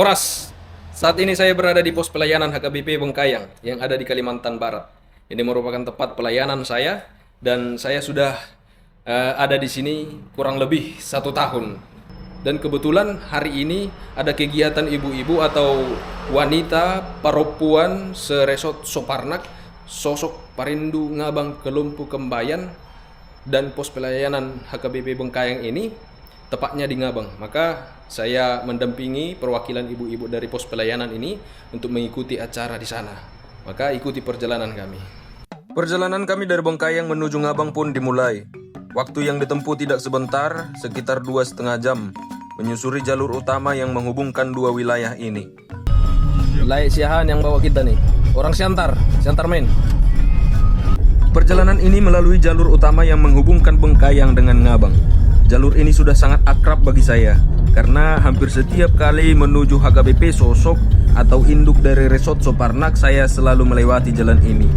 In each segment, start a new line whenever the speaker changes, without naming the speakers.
Horas, saat ini saya berada di pos pelayanan HKBP Bengkayang yang ada di Kalimantan Barat. Ini merupakan tempat pelayanan saya dan saya sudah ada di sini kurang lebih 1 tahun. Dan kebetulan hari ini ada kegiatan ibu-ibu atau wanita perempuan seresort Soparnak, sosok Parindu Ngabang Kelumpu Kembayan dan pos pelayanan HKBP Bengkayang ini tepatnya di Ngabang. Maka saya mendampingi perwakilan ibu-ibu dari pos pelayanan ini untuk mengikuti acara di sana. Maka ikuti perjalanan kami. Perjalanan kami dari Bengkayang menuju Ngabang pun dimulai. Waktu yang ditempuh tidak sebentar, sekitar 2,5 jam, menyusuri jalur utama yang menghubungkan dua wilayah ini. Wilayah Siahan yang bawa kita nih, orang Siantar main. Perjalanan ini melalui jalur utama yang menghubungkan Bengkayang dengan Ngabang. Jalur ini sudah sangat akrab bagi saya, karena hampir setiap kali menuju HKBP Sosok atau induk dari Resort Soparnak, saya selalu melewati jalan ini.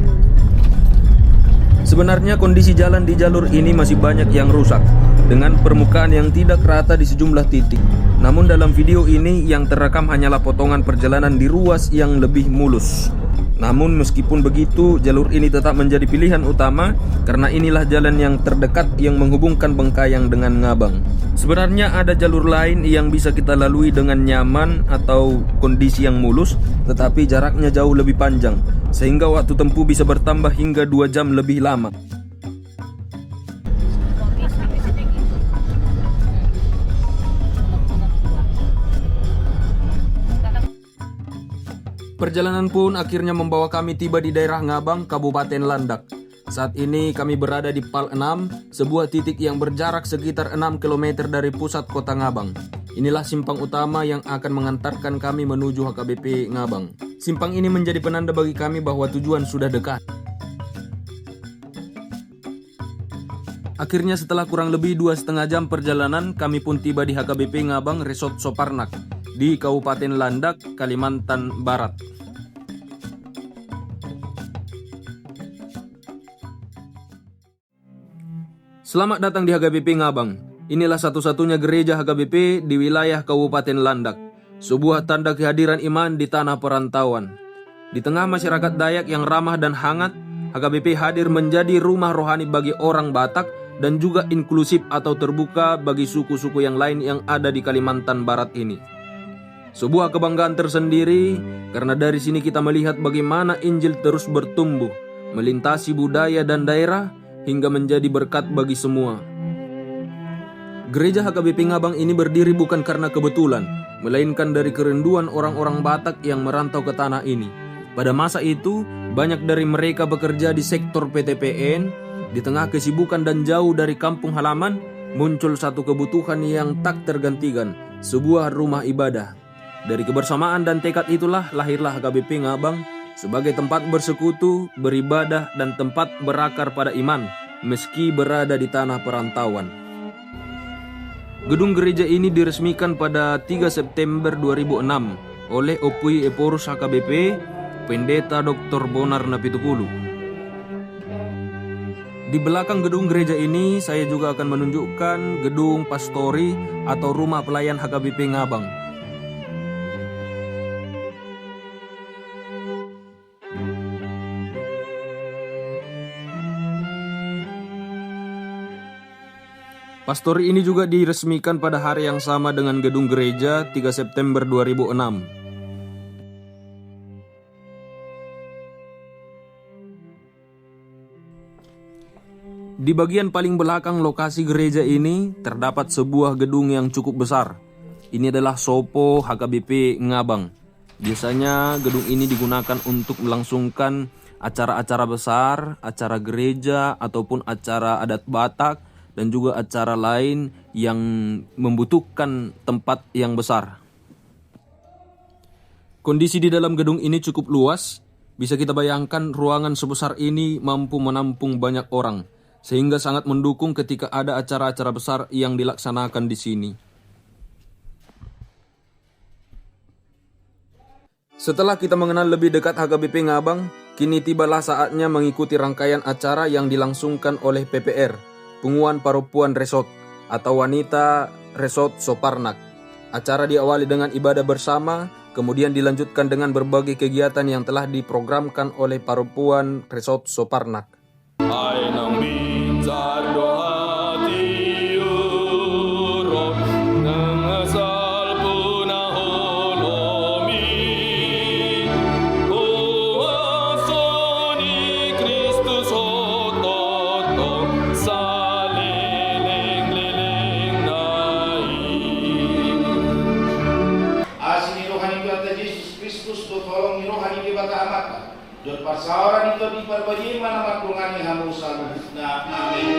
Sebenarnya kondisi jalan di jalur ini masih banyak yang rusak, dengan permukaan yang tidak rata di sejumlah titik. Namun dalam video ini yang terekam hanyalah potongan perjalanan di ruas yang lebih mulus. Namun meskipun begitu, jalur ini tetap menjadi pilihan utama karena inilah jalan yang terdekat yang menghubungkan Bengkayang dengan Ngabang. Sebenarnya ada jalur lain yang bisa kita lalui dengan nyaman atau kondisi yang mulus, tetapi jaraknya jauh lebih panjang, sehingga waktu tempuh bisa bertambah hingga 2 jam lebih lama. Perjalanan pun akhirnya membawa kami tiba di daerah Ngabang, Kabupaten Landak. Saat ini kami berada di Pal 6, sebuah titik yang berjarak sekitar 6 km dari pusat kota Ngabang. Inilah simpang utama yang akan mengantarkan kami menuju HKBP Ngabang. Simpang ini menjadi penanda bagi kami bahwa tujuan sudah dekat. Akhirnya setelah kurang lebih 2,5 jam perjalanan, kami pun tiba di HKBP Ngabang Resort Soparnak di Kabupaten Landak, Kalimantan Barat. Selamat datang di HKBP Ngabang. Inilah satu-satunya gereja HKBP di wilayah Kabupaten Landak. Sebuah tanda kehadiran iman di tanah perantauan. Di tengah masyarakat Dayak yang ramah dan hangat, HKBP hadir menjadi rumah rohani bagi orang Batak dan juga inklusif atau terbuka bagi suku-suku yang lain yang ada di Kalimantan Barat ini. Sebuah kebanggaan tersendiri karena dari sini kita melihat bagaimana Injil terus bertumbuh, melintasi budaya dan daerah hingga menjadi berkat bagi semua. Gereja HKBP Ngabang ini berdiri bukan karena kebetulan, melainkan dari kerinduan orang-orang Batak yang merantau ke tanah ini. Pada masa itu, banyak dari mereka bekerja di sektor PTPN. Di tengah kesibukan dan jauh dari kampung halaman, muncul satu kebutuhan yang tak tergantikan, sebuah rumah ibadah. Dari kebersamaan dan tekad itulah lahirlah HKBP Ngabang sebagai tempat bersekutu, beribadah, dan tempat berakar pada iman, meski berada di tanah perantauan. Gedung gereja ini diresmikan pada 3 September 2006 oleh Opui Eporus HKBP, Pendeta Dr. Bonar Napitukulu. Di belakang gedung gereja ini, saya juga akan menunjukkan gedung pastori atau rumah pelayan HKBP Ngabang. Pastori ini juga diresmikan pada hari yang sama dengan gedung gereja 3 September 2006. Di bagian paling belakang lokasi gereja ini terdapat sebuah gedung yang cukup besar. Ini adalah Sopo HKBP Ngabang. Biasanya gedung ini digunakan untuk melangsungkan acara-acara besar, acara gereja ataupun acara adat Batak, dan juga acara lain yang membutuhkan tempat yang besar. Kondisi di dalam gedung ini cukup luas. Bisa kita bayangkan ruangan sebesar ini mampu menampung banyak orang, sehingga sangat mendukung ketika ada acara-acara besar yang dilaksanakan di sini. Setelah kita mengenal lebih dekat HKBP Ngabang, kini tibalah saatnya mengikuti rangkaian acara yang dilangsungkan oleh PPR, Punguan Perempuan Resort atau Wanita Resort Soparnak. Acara diawali dengan ibadah bersama, kemudian dilanjutkan dengan berbagai kegiatan yang telah diprogramkan oleh Parupuan Resort Soparnak.
Ay nang minsan do hati urok nang asal punaholomi Kuasoni Kristus ototo sa leleng-leleng naik
Asini rohani kata Yesus Kristus tu tolong rohani di baka amata. Jod pasawaran itu diperbagi mana makulungan yang hamus na amin.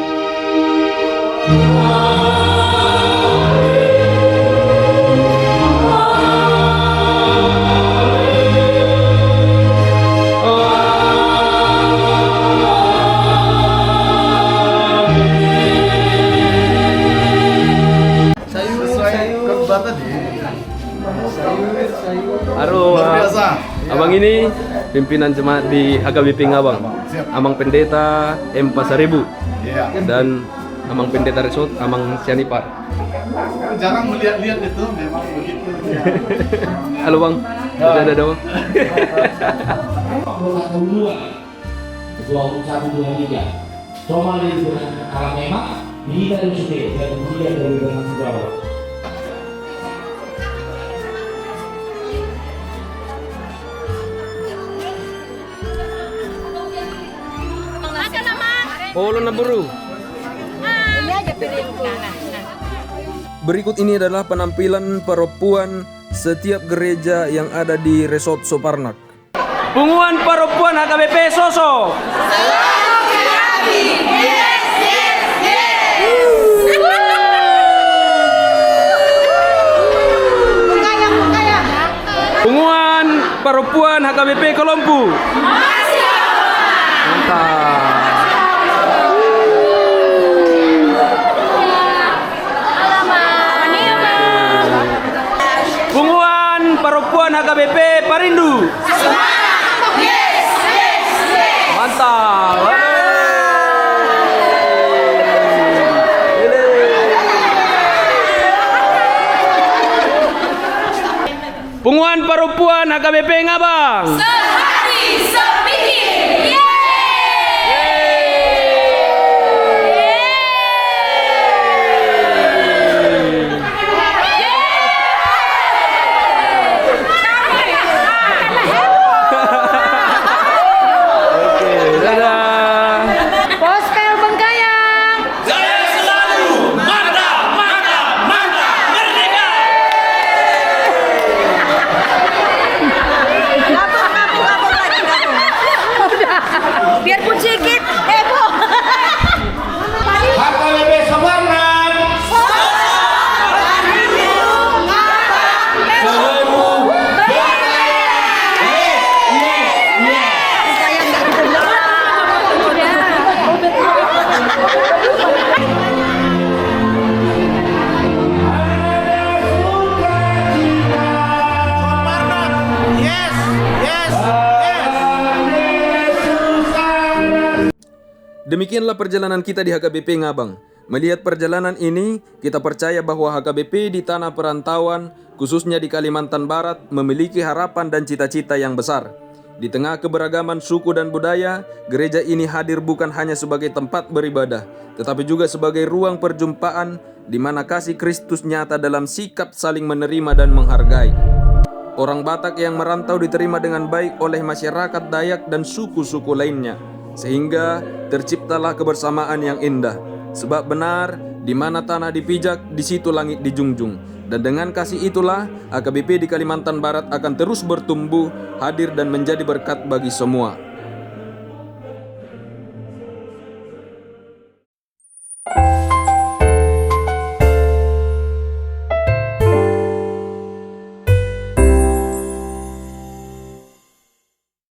Halo, abang ini pimpinan jemaat di HKBP Ngabang. Amang Pendeta M Pasaribu.
Iya.
Dan Amang Pendeta Resort Amang Sianipar.
Jarang melihat-lihat itu, memang begitu.
Halo bang, ada dong.
Ketua umum 123 Somali dengan Alamema Milita dan Sude dan kemudian dari Bernang Jawa.
Polo na buru. Berikut ini adalah penampilan Parupuan setiap gereja yang ada di Resort Soparnak. Punguan Parupuan HKBP Soso. Punguan Parupuan HKBP Kolompu. Mantap. Punguan Parupuan HKBP Parindu. Mantap. Punguan Parupuan HKBP Ngabang.
Sehati sepikir.
Oke, dadah.
Pospel Bengkayang.
Jaya selalu, mantap, mantap, mantap, merdeka.
Biar pun sedikit heboh.
HKBP Soparnak.
Demikianlah perjalanan kita di HKBP Ngabang. Melihat perjalanan ini, kita percaya bahwa HKBP di tanah perantauan, khususnya di Kalimantan Barat, memiliki harapan dan cita-cita yang besar. Di tengah keberagaman suku dan budaya, gereja ini hadir bukan hanya sebagai tempat beribadah, tetapi juga sebagai ruang perjumpaan di mana kasih Kristus nyata dalam sikap saling menerima dan menghargai. Orang Batak yang merantau diterima dengan baik oleh masyarakat Dayak dan suku-suku lainnya, sehingga terciptalah kebersamaan yang indah. Sebab benar, di mana tanah dipijak, di situ langit dijunjung. Dan dengan kasih itulah, HKBP di Kalimantan Barat akan terus bertumbuh, hadir dan menjadi berkat bagi semua.